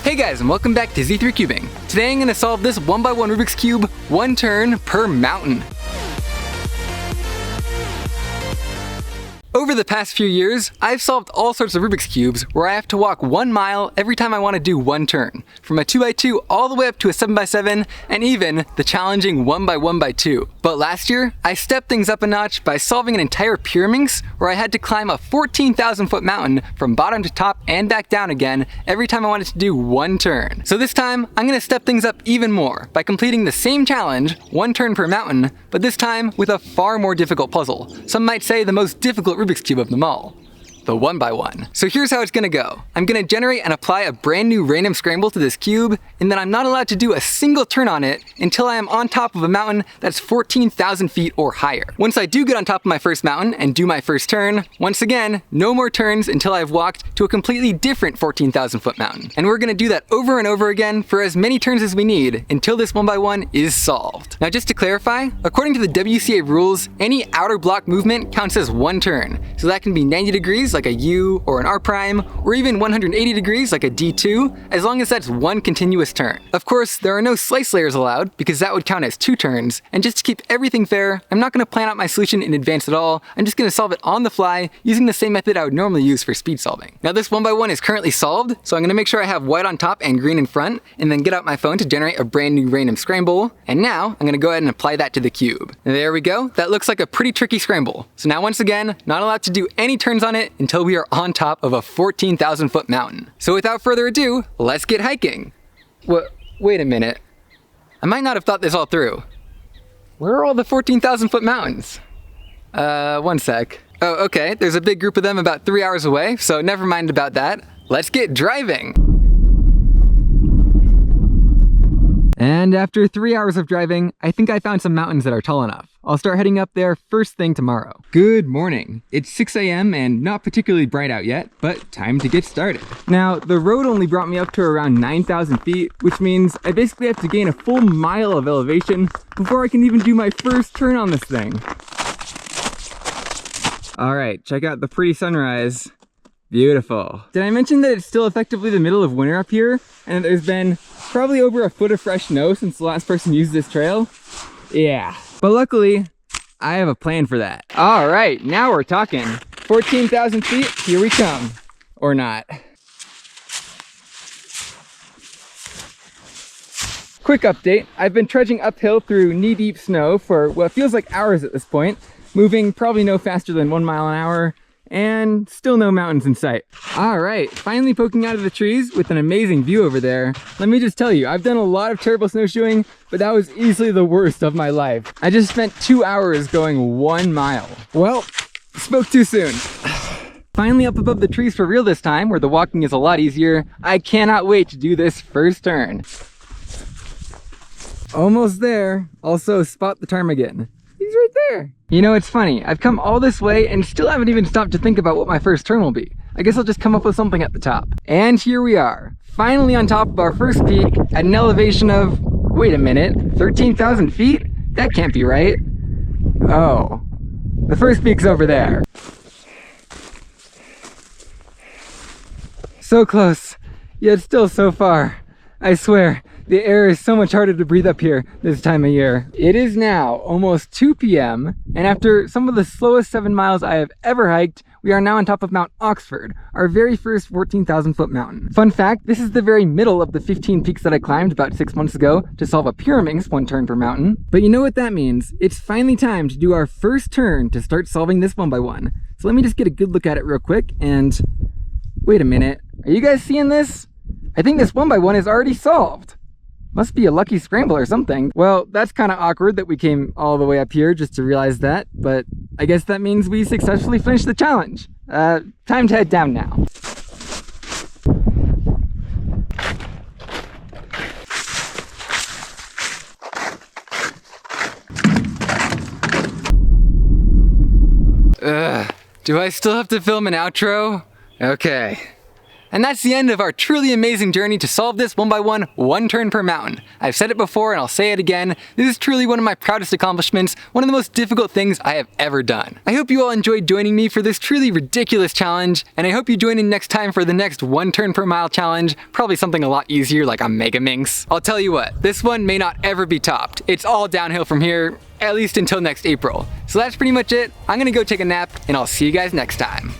Hey guys, and welcome back to Z3 Cubing. Today I'm going to solve this 1x1 Rubik's Cube, one turn per mountain. Over the past few years, I've solved all sorts of Rubik's Cubes where I have to walk 1 mile every time I want to do one turn, from a 2x2 all the way up to a 7x7, and even the challenging 1x1x2. But last year, I stepped things up a notch by solving an entire Pyraminx where I had to climb a 14,000 foot mountain from bottom to top and back down again every time I wanted to do one turn. So this time, I'm going to step things up even more by completing the same challenge, one turn per mountain, but this time with a far more difficult puzzle. Some might say the most difficult Rubik's Cube of them all. The 1x1. So here's how it's gonna go. I'm gonna generate and apply a brand new random scramble to this cube, and then I'm not allowed to do a single turn on it until I am on top of a mountain that's 14,000 feet or higher. Once I do get on top of my first mountain and do my first turn, once again, no more turns until I've walked to a completely different 14,000 foot mountain. And we're gonna do that over and over again for as many turns as we need until this 1x1 is solved. Now just to clarify, according to the WCA rules, any outer block movement counts as one turn. So that can be 90 degrees like a U or an R prime, or even 180 degrees like a D2, as long as that's one continuous turn. Of course, there are no slice layers allowed because that would count as 2 turns, and just to keep everything fair, I'm not going to plan out my solution in advance at all. I'm just going to solve it on the fly using the same method I would normally use for speed solving. Now this 1x1 is currently solved, so I'm going to make sure I have white on top and green in front, and then get out my phone to generate a brand new random scramble, and now I'm going to go ahead and apply that to the cube. And there we go, that looks like a pretty tricky scramble. So now once again, not allowed to do any turns on it until we are on top of a 14,000 foot mountain. So without further ado, let's get hiking. Wait a minute. I might not have thought this all through. Where are all the 14,000 foot mountains? One sec. Oh, okay, there's a big group of them about 3 hours away, so never mind about that. Let's get driving. And after 3 hours of driving, I think I found some mountains that are tall enough. I'll start heading up there first thing tomorrow. Good morning. It's 6 a.m. and not particularly bright out yet, but time to get started. Now, the road only brought me up to around 9,000 feet, which means I basically have to gain a full mile of elevation before I can even do my first turn on this thing. All right, check out the pretty sunrise. Beautiful. Did I mention that it's still effectively the middle of winter up here, and that there's been probably over a foot of fresh snow since the last person used this trail? Yeah. But luckily, I have a plan for that. All right, now we're talking. 14,000 feet, here we come. Or not. Quick update, I've been trudging uphill through knee-deep snow for what feels like hours at this point, moving probably no faster than 1 mile an hour, and still no mountains in sight. All right, finally poking out of the trees with an amazing view over there. Let me just tell you, I've done a lot of terrible snowshoeing, but that was easily the worst of my life. I just spent 2 hours going 1 mile. Well, spoke too soon. Finally up above the trees for real this time, where the walking is a lot easier. I cannot wait to do this first turn. Almost there. Also, spot the ptarmigan. He's right there. You know, it's funny. I've come all this way and still haven't even stopped to think about what my first turn will be. I guess I'll just come up with something at the top. And here we are, finally on top of our first peak at an elevation of, wait a minute, 13,000 feet? That can't be right. Oh, the first peak's over there. So close, yet still so far. I swear, the air is so much harder to breathe up here this time of year. It is now almost 2 p.m. and after some of the slowest 7 miles I have ever hiked, we are now on top of Mount Oxford, our very first 14,000 foot mountain. Fun fact, this is the very middle of the 15 peaks that I climbed about 6 months ago to solve a Pyraminx one turn per mountain. But you know what that means? It's finally time to do our first turn to start solving this 1x1. So let me just get a good look at it real quick and... wait a minute, are you guys seeing this? I think this 1x1 is already solved. Must be a lucky scramble or something. Well, that's kind of awkward that we came all the way up here just to realize that, but I guess that means we successfully finished the challenge. Time to head down now. Do I still have to film an outro? Okay. And that's the end of our truly amazing journey to solve this 1x1, one turn per mountain. I've said it before and I'll say it again, this is truly one of my proudest accomplishments, one of the most difficult things I have ever done. I hope you all enjoyed joining me for this truly ridiculous challenge, and I hope you join in next time for the next 1 turn per mile challenge, probably something a lot easier like a Mega Minx. I'll tell you what, this one may not ever be topped. It's all downhill from here, at least until next April. So that's pretty much it. I'm gonna go take a nap, and I'll see you guys next time.